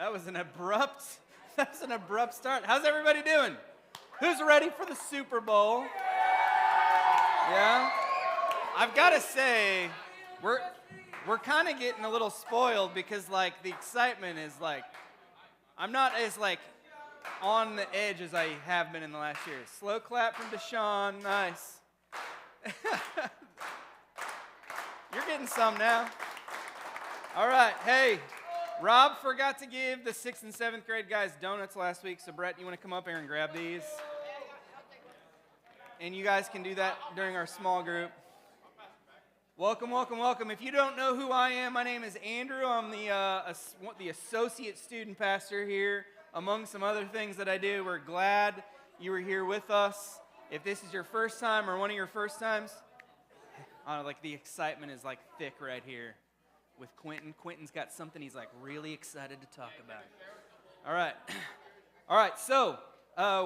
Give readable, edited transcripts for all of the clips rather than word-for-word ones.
That was an abrupt start. How's everybody doing? Who's ready for the Super Bowl? Yeah? I've got to say, we're kind of getting a little spoiled because, like, the excitement is, like, I'm not as, like, on the edge as I have been in the last year. Slow clap from Deshaun. Nice. You're getting some now. All right. Hey, Rob forgot to give the 6th and 7th grade guys donuts last week, so Brett, you want to come up here and grab these? And you guys can do that during our small group. Welcome, welcome, welcome. If you don't know who I am, my name is Andrew. I'm the associate student pastor here. Among some other things that I do, we're glad you were here with us. If this is your first time or one of your first times, like the excitement is like thick right here with Quentin. Quentin's got something he's like really excited to talk about. All right. So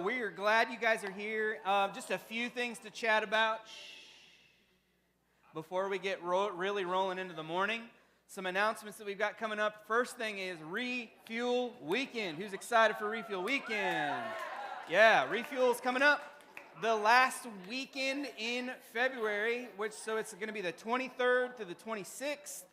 we are glad you guys are here. Just a few things to chat about before we get really rolling into the morning. Some announcements that we've got coming up. First thing is Refuel Weekend. Who's excited for Refuel Weekend? Yeah, Refuel's coming up the last weekend in February, so it's going to be the 23rd to the 26th.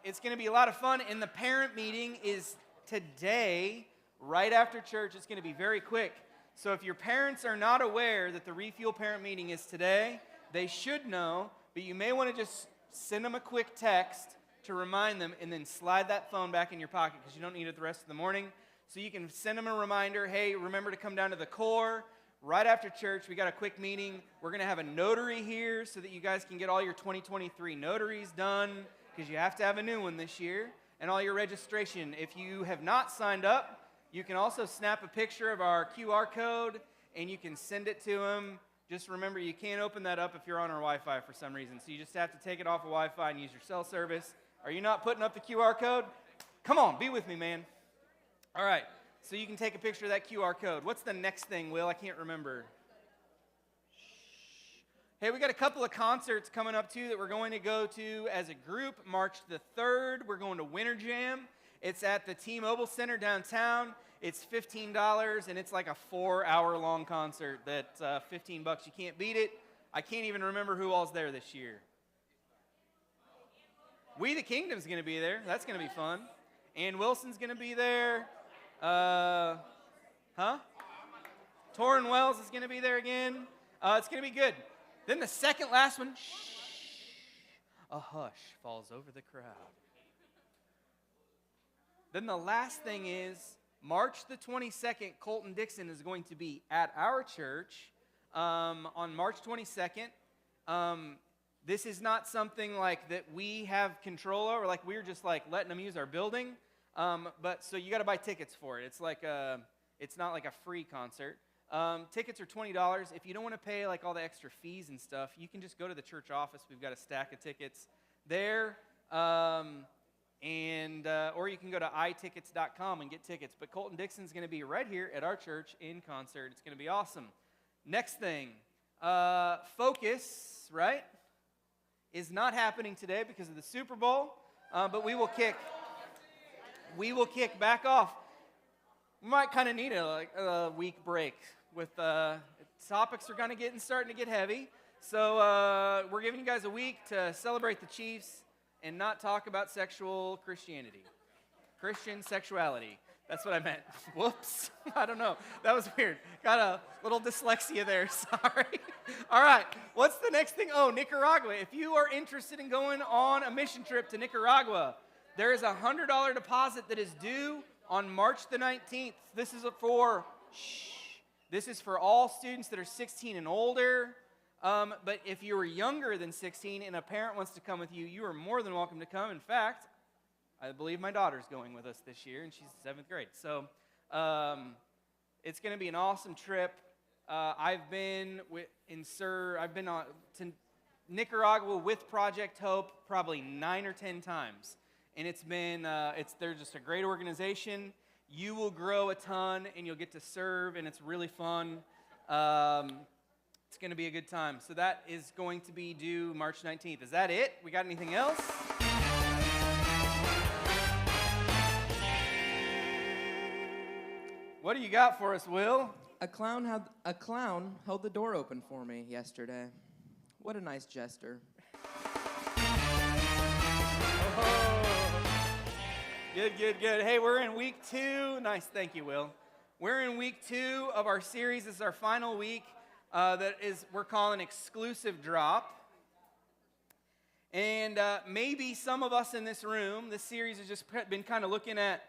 It's going to be a lot of fun, and the parent meeting is today, right after church. It's going to be very quick. So if your parents are not aware that the Refuel parent meeting is today, they should know, but you may want to just send them a quick text to remind them, and then slide that phone back in your pocket because you don't need it the rest of the morning. So you can send them a reminder, hey, remember to come down to the core. Right after church, we got a quick meeting. We're going to have a notary here so that you guys can get all your 2023 notaries done because you have to have a new one this year, and all your registration. If you have not signed up, you can also snap a picture of our QR code, and you can send it to them. Just remember, you can't open that up if you're on our Wi-Fi for some reason, so you just have to take it off of Wi-Fi and use your cell service. Are you not putting up the QR code? Come on, be with me, man. All right, so you can take a picture of that QR code. What's the next thing, Will? I can't remember. Hey, we got a couple of concerts coming up, too, that we're going to go to as a group. March the 3rd, we're going to Winter Jam. It's at the T-Mobile Center downtown. It's $15, and it's like a 4-hour-long concert that's $15. You can't beat it. I can't even remember who all's there this year. We the Kingdom's going to be there. That's going to be fun. Ann Wilson's going to be there. Torrin Wells is going to be there again. It's going to be good. Then the second last one, a hush falls over the crowd. Then the last thing is March the 22nd, Colton Dixon is going to be at our church on March 22nd. This is not something like that we have control over, like we're just like letting them use our building. But so you got to buy tickets for it. It's not like a free concert. Tickets are $20. If you don't want to pay like all the extra fees and stuff, you can just go to the church office. We've got a stack of tickets there. Or you can go to itickets.com and get tickets. But Colton Dixon's going to be right here at our church in concert. It's going to be awesome. Next thing, Focus, right, is not happening today because of the Super Bowl. But we will kick back off. We might kind of need a week break. With topics are going to starting to get heavy. So we're giving you guys a week to celebrate the Chiefs and not talk about sexual Christianity. Christian sexuality. That's what I meant. Whoops. I don't know. That was weird. Got a little dyslexia there. Sorry. All right. What's the next thing? Oh, Nicaragua. If you are interested in going on a mission trip to Nicaragua, there is a $100 deposit that is due on March the 19th. This is for all students that are 16 and older. But if you are younger than 16 and a parent wants to come with you, you are more than welcome to come. In fact, I believe my daughter's going with us this year, and she's in 7th grade. So it's going to be an awesome trip. I've been to Nicaragua with Project Hope probably 9 or 10 times. And they're just a great organization. You will grow a ton, and you'll get to serve, and it's really fun. It's going to be a good time. So that is going to be due March 19th. Is that it? We got anything else? What do you got for us, Will? A clown held the door open for me yesterday. What a nice gesture. Oh. Good. Hey, we're in week 2. Nice, thank you, Will. We're in week 2 of our series. This is our final week we're calling Exclusive Drop. And maybe some of us in this room, this series has just been kind of looking at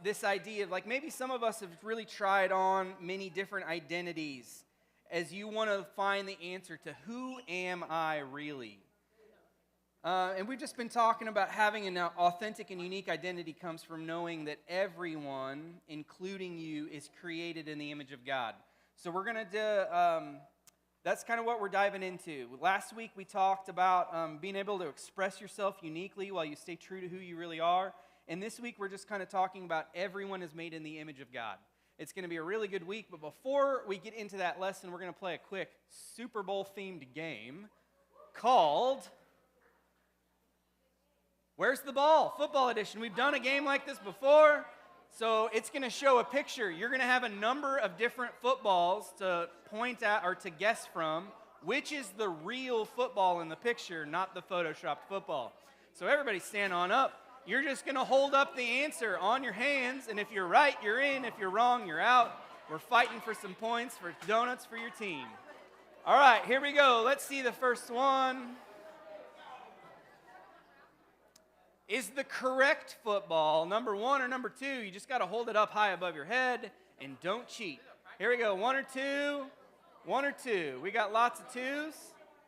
this idea of like maybe some of us have really tried on many different identities as you want to find the answer to who am I really? And we've just been talking about having an authentic and unique identity comes from knowing that everyone, including you, is created in the image of God. So we're going to do, that's kind of what we're diving into. Last week we talked about being able to express yourself uniquely while you stay true to who you really are. And this week we're just kind of talking about everyone is made in the image of God. It's going to be a really good week, but before we get into that lesson, we're going to play a quick Super Bowl themed game called Where's the Ball? Football edition. We've done a game like this before, so it's going to show a picture. You're going to have a number of different footballs to point at or to guess from which is the real football in the picture, not the photoshopped football. So everybody stand on up. You're just going to hold up the answer on your hands, and if you're right, you're in. If you're wrong, you're out. We're fighting for some points, for donuts for your team. All right, here we go. Let's see the first one. Is the correct football number 1 or number 2? You just got to hold it up high above your head, and don't cheat. Here we go, 1 or 2, 1 or 2. We got lots of 2s.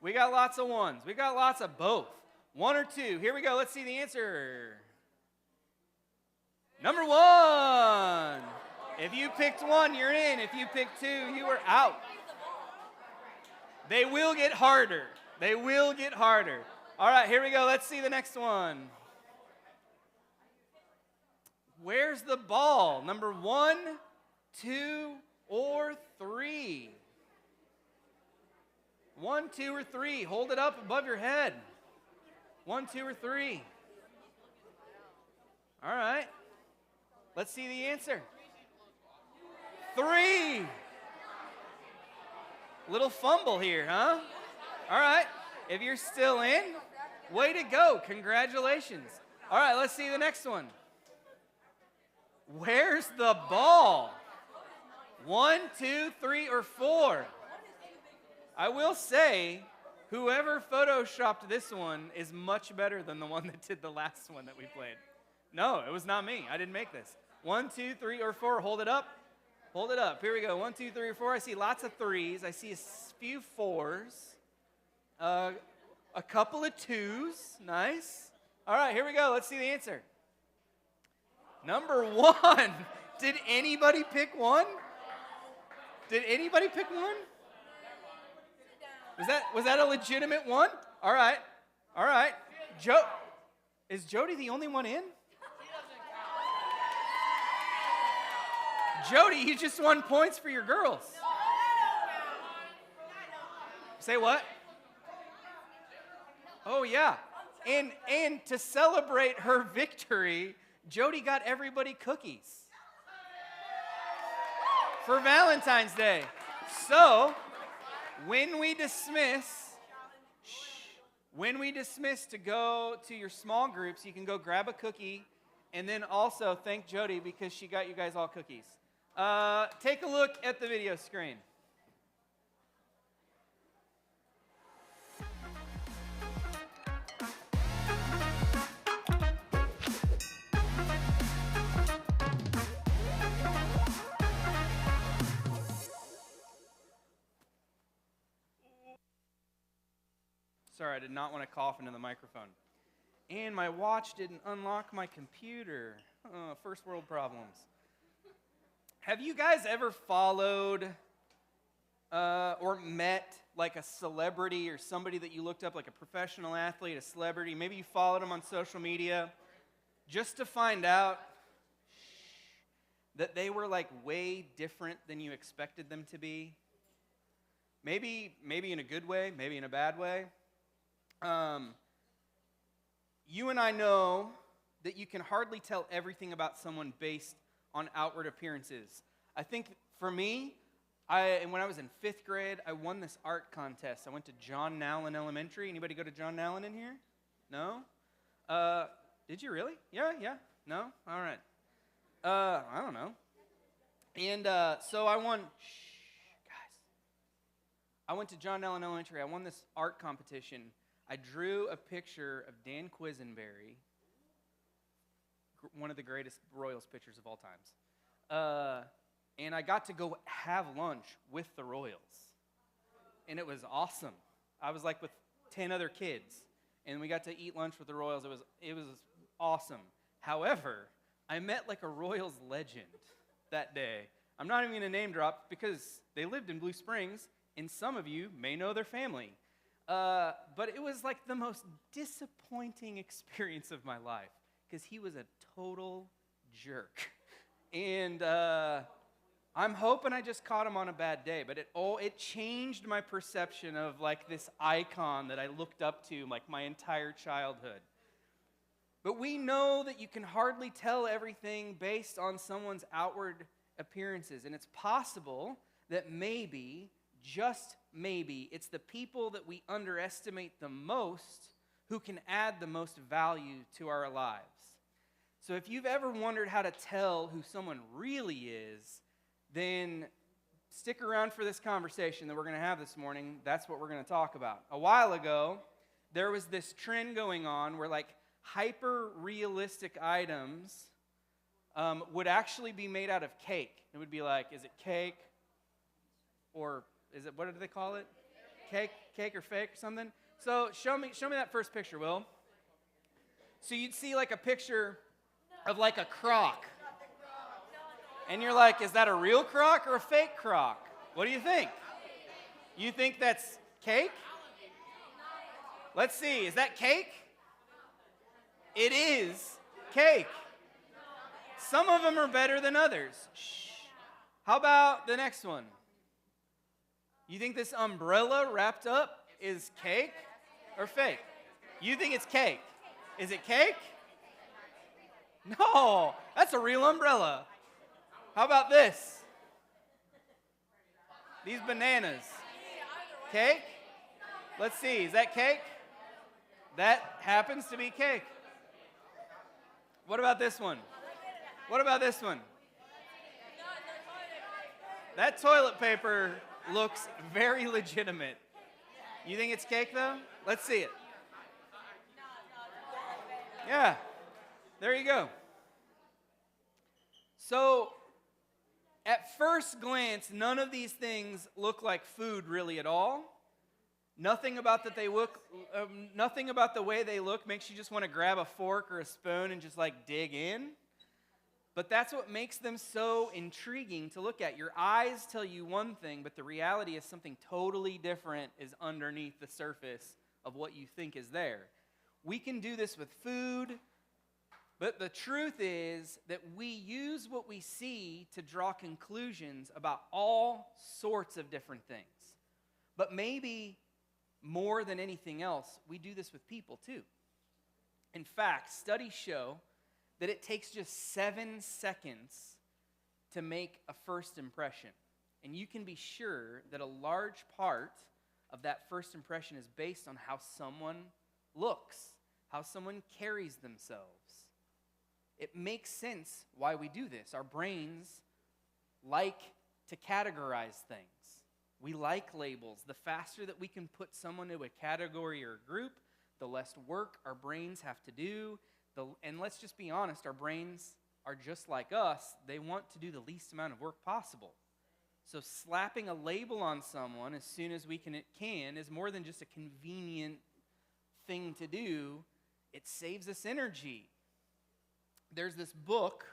We got lots of 1s. We got lots of both. 1 or 2. Here we go. Let's see the answer. Number 1. If you picked 1, you're in. If you picked 2, you are out. They will get harder. They will get harder. All right, here we go. Let's see the next one. Where's the ball? Number 1, 2, or 3? 1, 2, or 3. Hold it up above your head. 1, 2, or 3. All right. Let's see the answer. 3. Little fumble here, huh? All right. If you're still in, way to go. Congratulations. All right, let's see the next one. Where's the ball? 1, 2, 3, or 4? I will say, whoever photoshopped this one is much better than the one that did the last one that we played. No, it was not me. I didn't make this. 1, 2, 3, or 4. Hold it up. Hold it up. Here we go. 1, 2, 3, or 4. I see lots of 3s. I see a few 4s. A couple of 2s. Nice. All right, here we go. Let's see the answer. Number 1. Did anybody pick 1? Did anybody pick 1? Was that a legitimate one? All right. All right. Is Jody the only one in? Jody, you just won points for your girls. Say what? Oh, yeah. And to celebrate her victory, Jody got everybody cookies for Valentine's Day. So, when we dismiss to go to your small groups, you can go grab a cookie and then also thank Jody because she got you guys all cookies. Take a look at the video screen. Sorry, I did not want to cough into the microphone. And my watch didn't unlock my computer. First world problems. Have you guys ever followed or met like a celebrity or somebody that you looked up, like a professional athlete, a celebrity? Maybe you followed them on social media just to find out that they were like way different than you expected them to be. Maybe in a good way, maybe in a bad way. You and I know that you can hardly tell everything about someone based on outward appearances. I think for me, when I was in 5th grade, I won this art contest. I went to John Nallen Elementary. Anybody go to John Nallen in here? No? Did you really? Yeah? No? All right. I don't know. And so I won, guys. I went to John Nallen Elementary. I won this art competition. I drew a picture of Dan Quisenberry, one of the greatest Royals pitchers of all times. And I got to go have lunch with the Royals. And it was awesome. I was like with 10 other kids. And we got to eat lunch with the Royals. It was awesome. However, I met like a Royals legend that day. I'm not even going to name drop because they lived in Blue Springs, and some of you may know their family. But it was like the most disappointing experience of my life because he was a total jerk. And I'm hoping I just caught him on a bad day, but it changed my perception of like this icon that I looked up to like my entire childhood. But we know that you can hardly tell everything based on someone's outward appearances, and it's possible that maybe, just maybe, it's the people that we underestimate the most who can add the most value to our lives. So if you've ever wondered how to tell who someone really is, then stick around for this conversation that we're going to have this morning. That's what we're going to talk about. A while ago, there was this trend going on where like hyper-realistic items would actually be made out of cake. It would be like, is it cake? Or is it, what do they call it? Cake or fake or something? So show me that first picture, Will. So you'd see like a picture of like a crock. And you're like, is that a real crock or a fake crock? What do you think? You think that's cake? Let's see, is that cake? It is cake. Some of them are better than others. Shh. How about the next one? You think this umbrella wrapped up is cake or fake? You think it's cake. Is it cake? No, that's a real umbrella. How about this? These bananas. Cake? Let's see, is that cake? That happens to be cake. What about this one? What about this one? That toilet paper looks very legitimate. You think it's cake though? Let's see it. Yeah, there you go. So, at first glance, none of these things look like food really at all. Nothing about nothing about the way they look makes you just want to grab a fork or a spoon and just like dig in. But that's what makes them so intriguing to look at. Your eyes tell you one thing, but the reality is something totally different is underneath the surface of what you think is there. We can do this with food, but the truth is that we use what we see to draw conclusions about all sorts of different things. But maybe more than anything else, we do this with people too. In fact, studies show that it takes just 7 seconds to make a first impression. And you can be sure that a large part of that first impression is based on how someone looks, how someone carries themselves. It makes sense why we do this. Our brains like to categorize things. We like labels. The faster that we can put someone into a category or a group, the less work our brains have to do. And let's just be honest, our brains are just like us. They want to do the least amount of work possible. So slapping a label on someone as soon as we can is more than just a convenient thing to do. It saves us energy. There's this book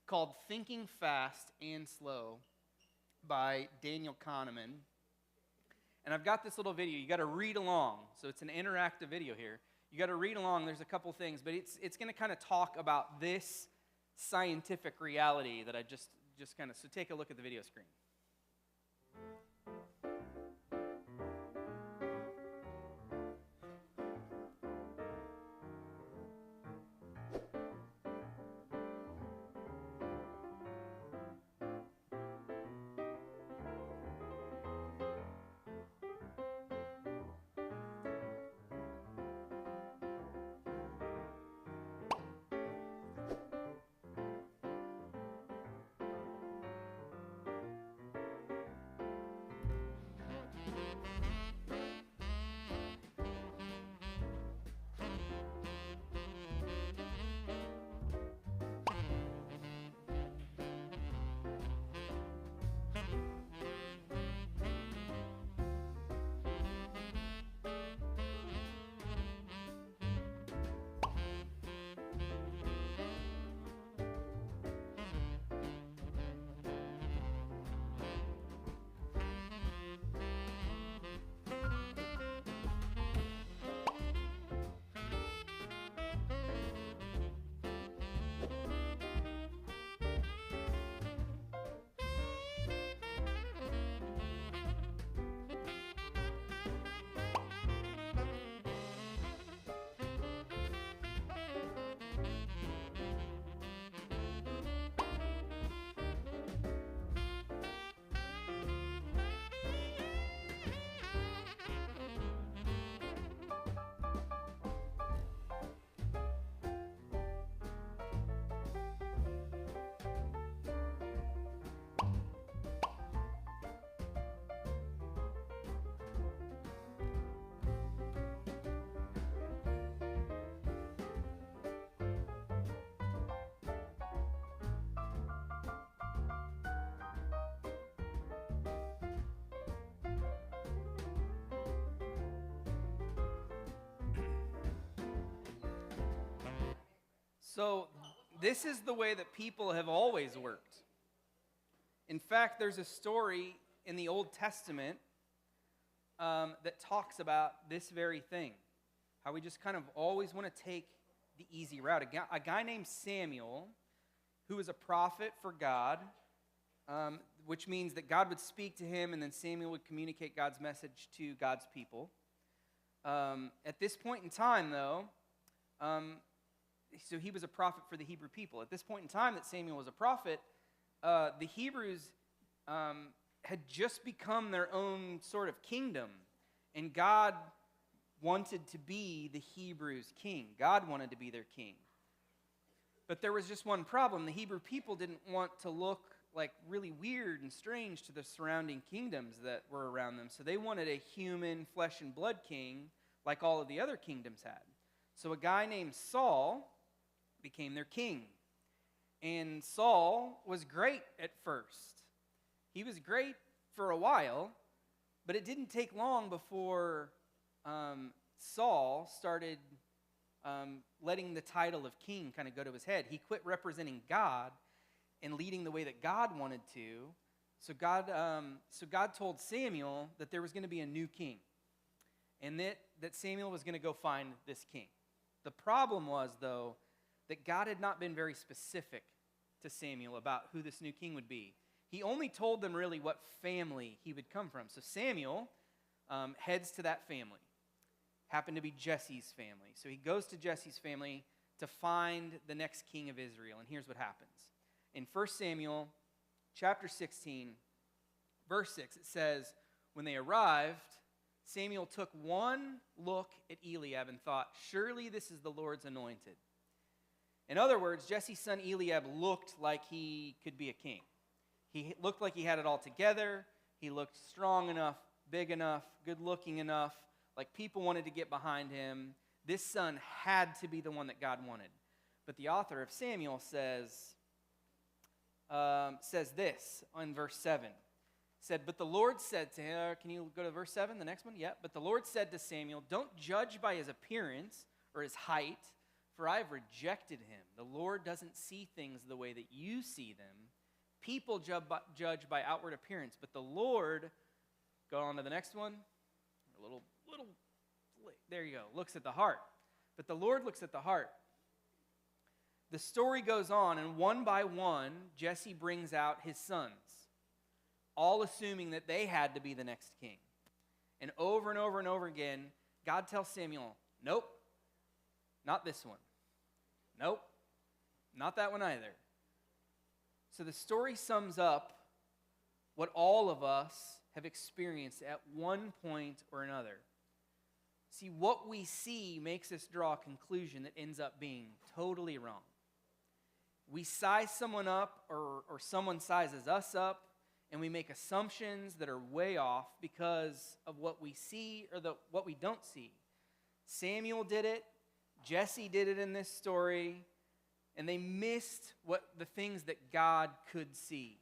called Thinking Fast and Slow by Daniel Kahneman. And I've got this little video. You got to read along. So it's an interactive video here. You got to read along. There's a couple things, but it's going to kind of talk about this scientific reality that I just kind of, so take a look at the video screen. So, this is the way that people have always worked. In fact, there's a story in the Old Testament that talks about this very thing. How we just kind of always want to take the easy route. A guy named Samuel, who was a prophet for God, which means that God would speak to him and then Samuel would communicate God's message to God's people. At this point in time, though, so he was a prophet for the Hebrew people. At this point in time that Samuel was a prophet, the Hebrews had just become their own sort of kingdom, and God wanted to be the Hebrews' king. God wanted to be their king. But there was just one problem. The Hebrew people didn't want to look like really weird and strange to the surrounding kingdoms that were around them. So they wanted a human flesh and blood king like all of the other kingdoms had. So a guy named Saul became their king. And Saul was great at first. He was great for a while, but it didn't take long before Saul started letting the title of king kind of go to his head. He quit representing God and leading the way that God wanted to. So God told Samuel that there was going to be a new king, and that Samuel was going to go find this king. The problem was, though, that God had not been very specific to Samuel about who this new king would be. He only told them really what family he would come from. So Samuel heads to that family. Happened to be Jesse's family. So he goes to Jesse's family to find the next king of Israel. And here's what happens. In 1 Samuel chapter 16, verse 6, it says, when they arrived, Samuel took one look at Eliab and thought, surely this is the Lord's anointed. In other words, Jesse's son Eliab looked like he could be a king. He looked like he had it all together. He looked strong enough, big enough, good-looking enough, like people wanted to get behind him. This son had to be the one that God wanted. But the author of Samuel says this in verse 7. Said, but the Lord said to him, can you go to verse 7, the next one? Yeah. But the Lord said to Samuel, don't judge by his appearance or his height, for I have rejected him. The Lord doesn't see things the way that you see them. People judge by outward appearance, but the Lord, go on to the next one, little, there you go, looks at the heart. But the Lord looks at the heart. The story goes on, and one by one, Jesse brings out his sons, all assuming that they had to be the next king. And over and over and over again, God tells Samuel, nope, not this one. Nope, not that one either. So the story sums up what all of us have experienced at one point or another. See, what we see makes us draw a conclusion that ends up being totally wrong. We size someone up or someone sizes us up, and we make assumptions that are way off because of what we see or what we don't see. Samuel did it. Jesse did it in this story, and they missed the things that God could see.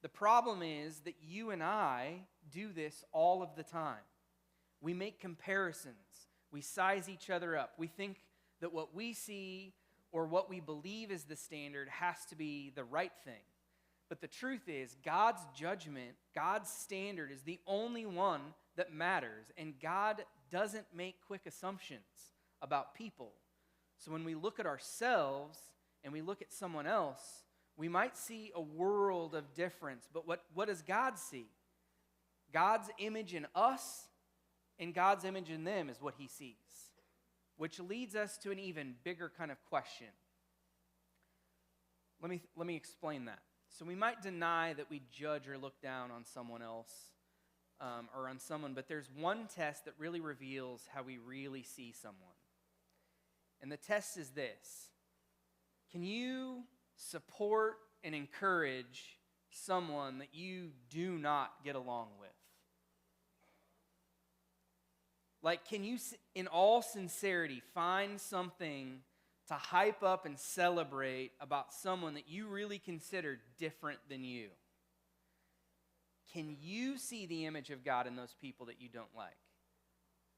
The problem is that you and I do this all of the time. We make comparisons. We size each other up. We think that what we see or what we believe is the standard has to be the right thing. But the truth is, God's judgment, God's standard is the only one that matters, and God doesn't make quick assumptions about people. So when we look at ourselves and we look at someone else, we might see a world of difference, but what does God see? God's image in us and God's image in them is what he sees, which leads us to an even bigger kind of question. Let me explain that. So we might deny that we judge or look down on someone else or on someone, but there's one test that really reveals how we really see someone. And the test is this. Can you support and encourage someone that you do not get along with? Like, can you, in all sincerity, find something to hype up and celebrate about someone that you really consider different than you? Can you see the image of God in those people that you don't like?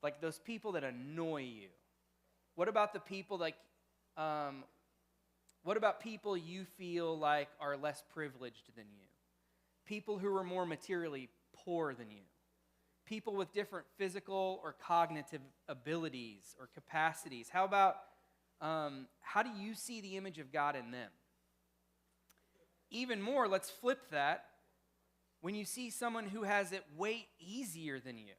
Like those people that annoy you? What about the people like What about people you feel like are less privileged than you? People who are more materially poor than you? People with different physical or cognitive abilities or capacities? How about, how do you see the image of God in them? Even more, let's flip that. When you see someone who has it way easier than you,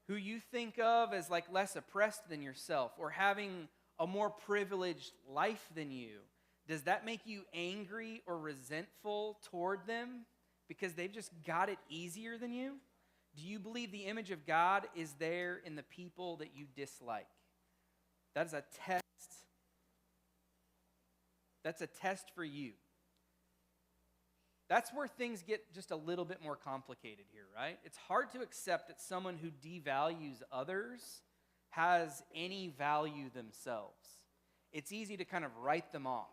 who you think of as like less oppressed than yourself or having a more privileged life than you, does that make you angry or resentful toward them because they've just got it easier than you? Do you believe the image of God is there in the people that you dislike? That is a test. That's a test for you. That's where things get just a little bit more complicated here, right? It's hard to accept that someone who devalues others has any value themselves. It's easy to kind of write them off.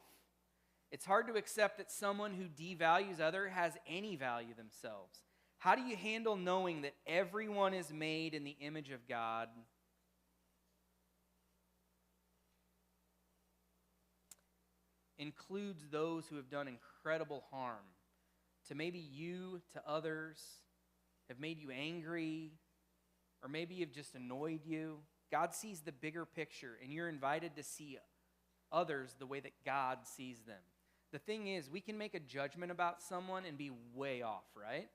It's hard to accept that someone who devalues others has any value themselves. How do you handle knowing that everyone is made in the image of God? Includes those who have done incredible harm to maybe you, to others, have made you angry, or maybe have just annoyed you. God sees the bigger picture, and you're invited to see others the way that God sees them. The thing is, we can make a judgment about someone and be way off, right?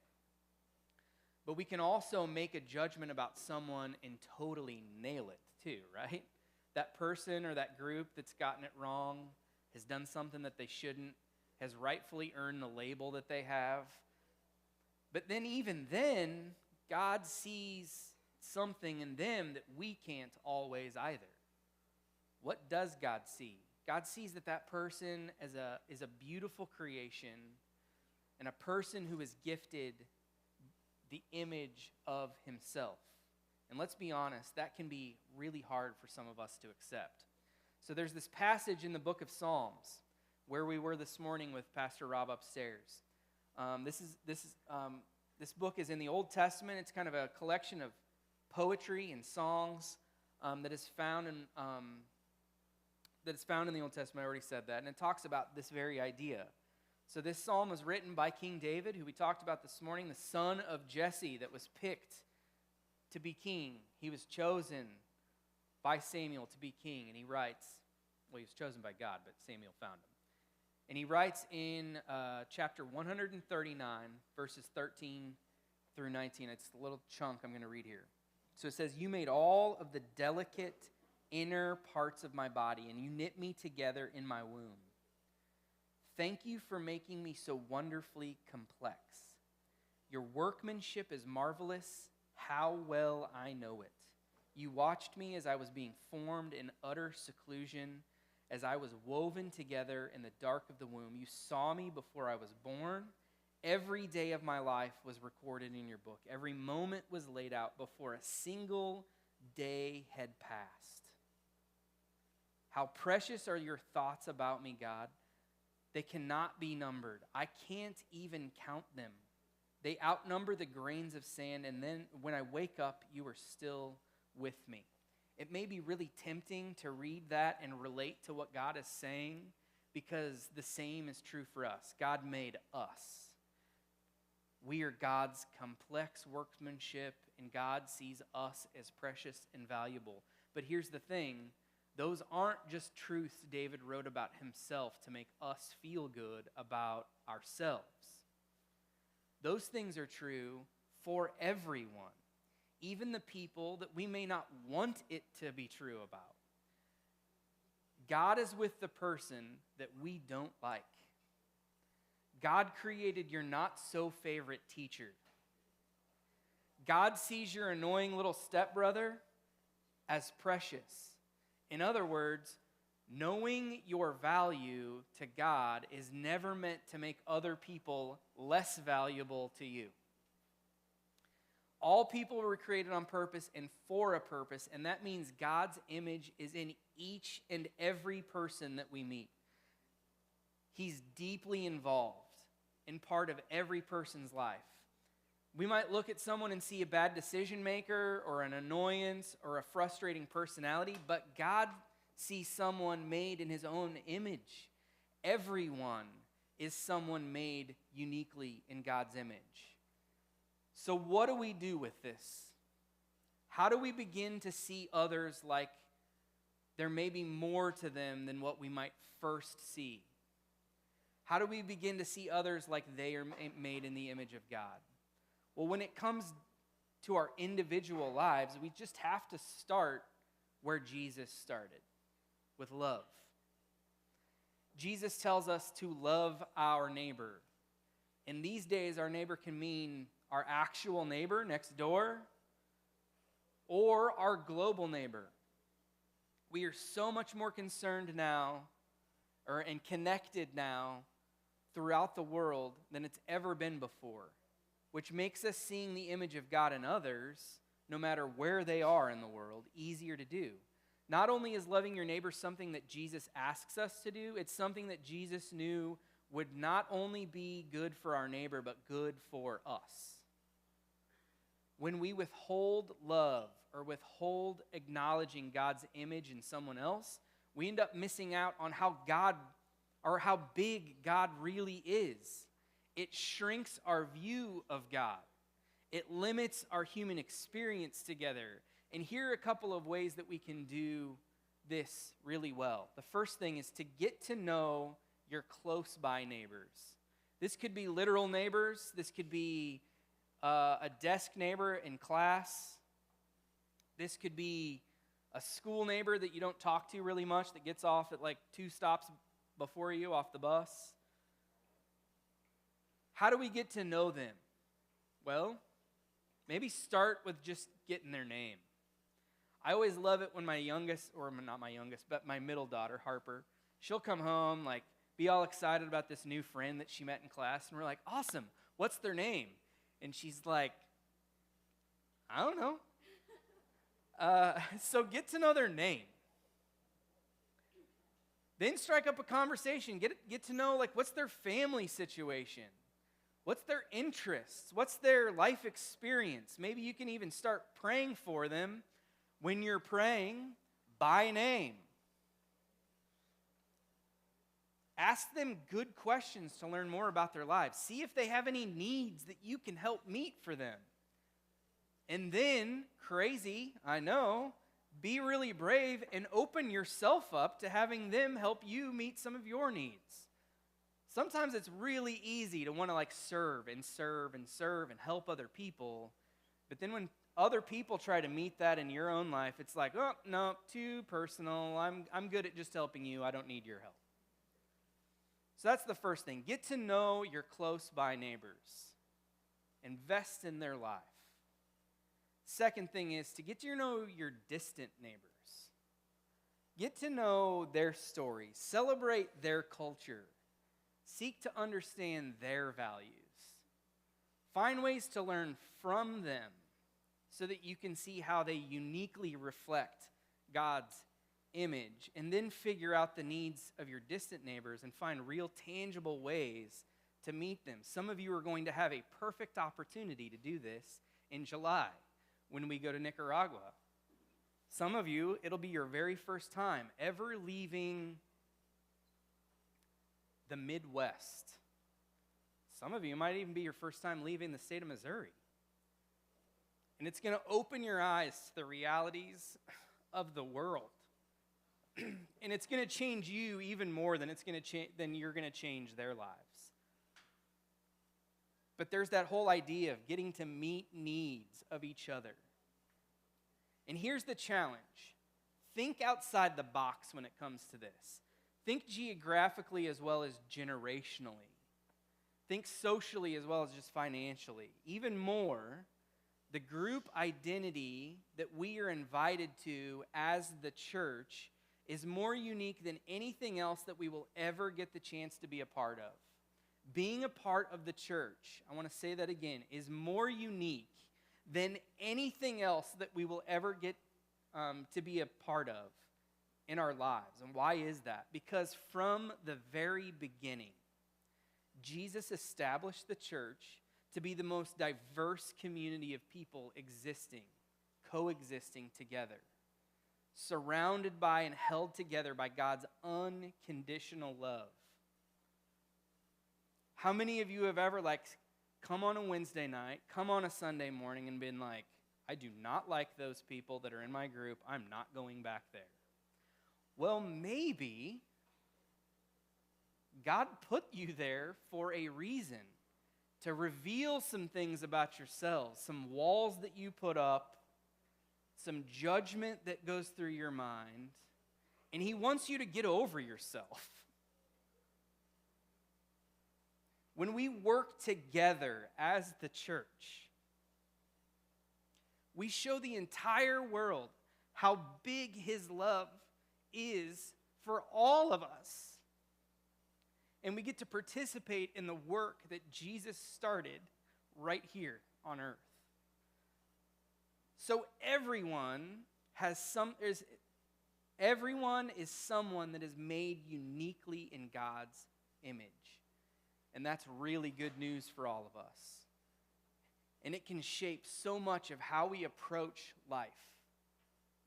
But we can also make a judgment about someone and totally nail it too, right? That person or that group that's gotten it wrong has done something that they shouldn't, has rightfully earned the label that they have. But then even then, God sees something in them that we can't always either. What does God see? God sees that person is a beautiful creation and a person who is gifted the image of himself. And let's be honest, that can be really hard for some of us to accept. So there's this passage in the book of Psalms where we were this morning with Pastor Rob upstairs. This book is in the Old Testament. It's kind of a collection of poetry and songs that is found in the Old Testament. I already said that, and it talks about this very idea. So this psalm was written by King David, who we talked about this morning, the son of Jesse that was picked to be king. He was chosen by Samuel to be king, and he writes, well, he was chosen by God, but Samuel found him. And he writes in chapter 139, verses 13 through 19. It's the little chunk I'm going to read here. So it says, "You made all of the delicate inner parts of my body, and you knit me together in my womb. Thank you for making me so wonderfully complex. Your workmanship is marvelous. How well I know it. You watched me as I was being formed in utter seclusion, as I was woven together in the dark of the womb. You saw me before I was born. Every day of my life was recorded in your book. Every moment was laid out before a single day had passed. How precious are your thoughts about me, God. They cannot be numbered. I can't even count them. They outnumber the grains of sand, and then when I wake up, you are still with me." It may be really tempting to read that and relate to what God is saying, because the same is true for us. God made us. We are God's complex workmanship, and God sees us as precious and valuable. But here's the thing. Those aren't just truths David wrote about himself to make us feel good about ourselves. Those things are true for everyone, even the people that we may not want it to be true about. God is with the person that we don't like. God created your not-so-favorite teacher. God sees your annoying little stepbrother as precious. In other words, knowing your value to God is never meant to make other people less valuable to you. All people were created on purpose and for a purpose, and that means God's image is in each and every person that we meet. He's deeply involved in part of every person's life. We might look at someone and see a bad decision maker or an annoyance or a frustrating personality, but God see someone made in his own image. Everyone is someone made uniquely in God's image. So what do we do with this? How do we begin to see others like there may be more to them than what we might first see? How do we begin to see others like they are made in the image of God? Well, when it comes to our individual lives, we just have to start where Jesus started, with love. Jesus tells us to love our neighbor. In these days, our neighbor can mean our actual neighbor next door or our global neighbor. We are so much more concerned now and connected now throughout the world than it's ever been before, which makes us seeing the image of God in others, no matter where they are in the world, easier to do. Not only is loving your neighbor something that Jesus asks us to do, it's something that Jesus knew would not only be good for our neighbor, but good for us. When we withhold love or withhold acknowledging God's image in someone else, we end up missing out on how big God really is. It shrinks our view of God. It limits our human experience together. And here are a couple of ways that we can do this really well. The first thing is to get to know your close by neighbors. This could be literal neighbors. This could be a desk neighbor in class. This could be a school neighbor that you don't talk to really much, that gets off at like 2 stops before you off the bus. How do we get to know them? Well, maybe start with just getting their name. I always love it when my middle daughter, Harper, she'll come home, like, be all excited about this new friend that she met in class, and we're like, awesome, what's their name? And she's like, I don't know. So get to know their name. Then strike up a conversation. Get to know, like, what's their family situation? What's their interests? What's their life experience? Maybe you can even start praying for them when you're praying by name. Ask them good questions to learn more about their lives. See if they have any needs that you can help meet for them. And then, crazy, I know, be really brave and open yourself up to having them help you meet some of your needs. Sometimes it's really easy to want to serve and help other people. But then when other people try to meet that in your own life, it's like, oh, no, too personal. I'm good at just helping you. I don't need your help. So that's the first thing. Get to know your close by neighbors. Invest in their life. Second thing is to get to know your distant neighbors. Get to know their stories. Celebrate their culture. Seek to understand their values. Find ways to learn from them so that you can see how they uniquely reflect God's image. And then figure out the needs of your distant neighbors and find real tangible ways to meet them. Some of you are going to have a perfect opportunity to do this in July when we go to Nicaragua. Some of you, it'll be your very first time ever leaving the Midwest. Some of you might even be your first time leaving the state of Missouri. And it's going to open your eyes to the realities of the world. And it's going to change you even more than you're going to change their lives. But there's that whole idea of getting to meet needs of each other. And here's the challenge. Think outside the box when it comes to this. Think geographically as well as generationally. Think socially as well as just financially. Even more, the group identity that we are invited to as the church is more unique than anything else that we will ever get the chance to be a part of. Being a part of the church, I want to say that again, is more unique than anything else that we will ever get to be a part of in our lives. And why is that? Because from the very beginning, Jesus established the church to be the most diverse community of people existing, coexisting together. surrounded by and held together by God's unconditional love. How many of you have ever come on a Wednesday night, come on a Sunday morning and been like, I do not like those people that are in my group. I'm not going back there. Well, maybe God put you there for a reason, to reveal some things about yourselves, some walls that you put up, some judgment that goes through your mind, and He wants you to get over yourself. When we work together as the church, we show the entire world how big His love is for all of us. And we get to participate in the work that Jesus started right here on earth. So everyone is someone that is made uniquely in God's image. And that's really good news for all of us. And it can shape so much of how we approach life.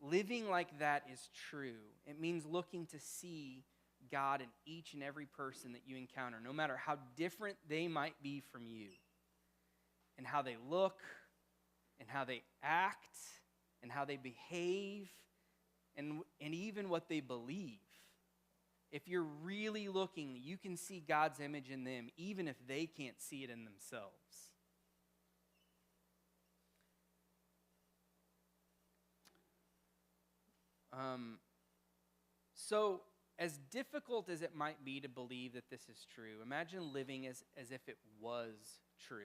Living like that is true. It means looking to see God in each and every person that you encounter, no matter how different they might be from you, and how they look, and how they act, and how they behave, and even what they believe. If you're really looking, you can see God's image in them, even if they can't see it in themselves. So, as difficult as it might be to believe that this is true, imagine living as if it was true.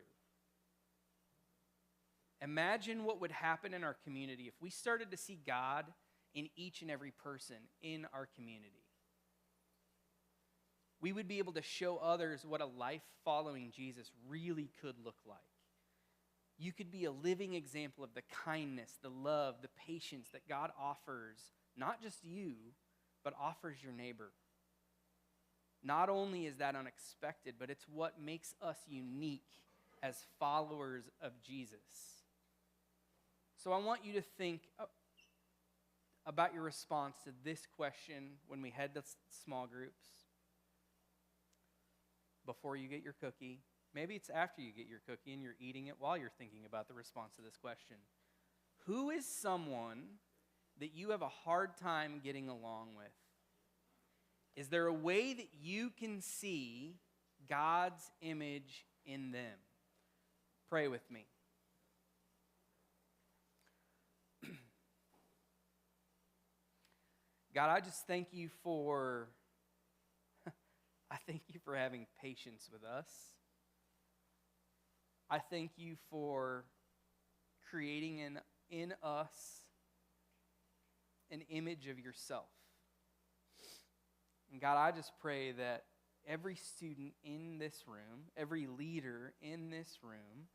Imagine what would happen in our community if we started to see God in each and every person in our community. We would be able to show others what a life following Jesus really could look like. You could be a living example of the kindness, the love, the patience that God offers, not just you, but offers your neighbor. Not only is that unexpected, but it's what makes us unique as followers of Jesus. So I want you to think about your response to this question when we head to small groups. Before you get your cookie. Maybe it's after you get your cookie and you're eating it while you're thinking about the response to this question. Who is someone that you have a hard time getting along with? Is there a way that you can see God's image in them? Pray with me. God, I just thank you for having patience with us. I thank you for creating in us an image of yourself. And God, I just pray that every student in this room, every leader in this room,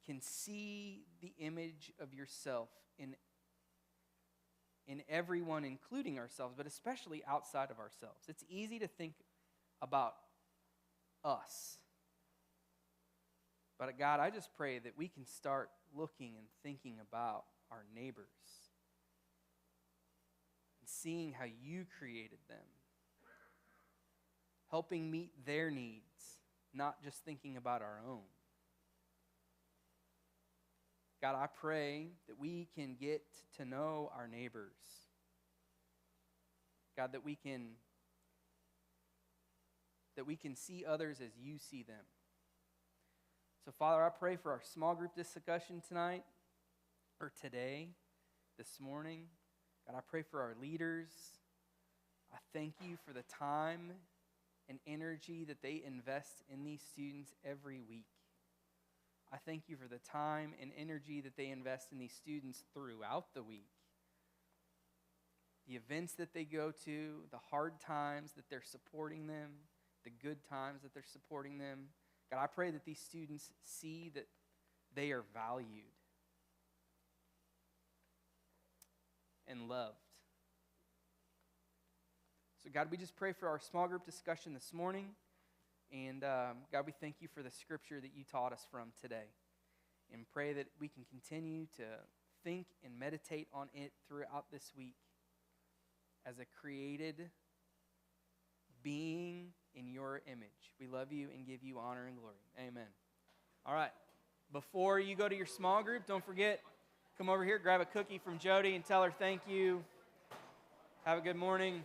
can see the image of yourself in everyone, including ourselves, but especially outside of ourselves. It's easy to think about us. But God, I just pray that we can start looking and thinking about our neighbors and seeing how you created them, helping meet their needs, not just thinking about our own. God, I pray that we can get to know our neighbors. God, that we can see others as you see them. So, Father, I pray for our small group discussion tonight, or today, this morning. God, I pray for our leaders. I thank you for the time and energy that they invest in these students every week. I thank you for the time and energy that they invest in these students throughout the week. The events that they go to, the hard times that they're supporting them, the good times that they're supporting them. God, I pray that these students see that they are valued and loved. So God, we just pray for our small group discussion this morning. And God, we thank you for the scripture that you taught us from today. And pray that we can continue to think and meditate on it throughout this week as a created being in your image. We love you and give you honor and glory. Amen. All right. Before you go to your small group, don't forget, come over here, grab a cookie from Jody and tell her thank you. Have a good morning.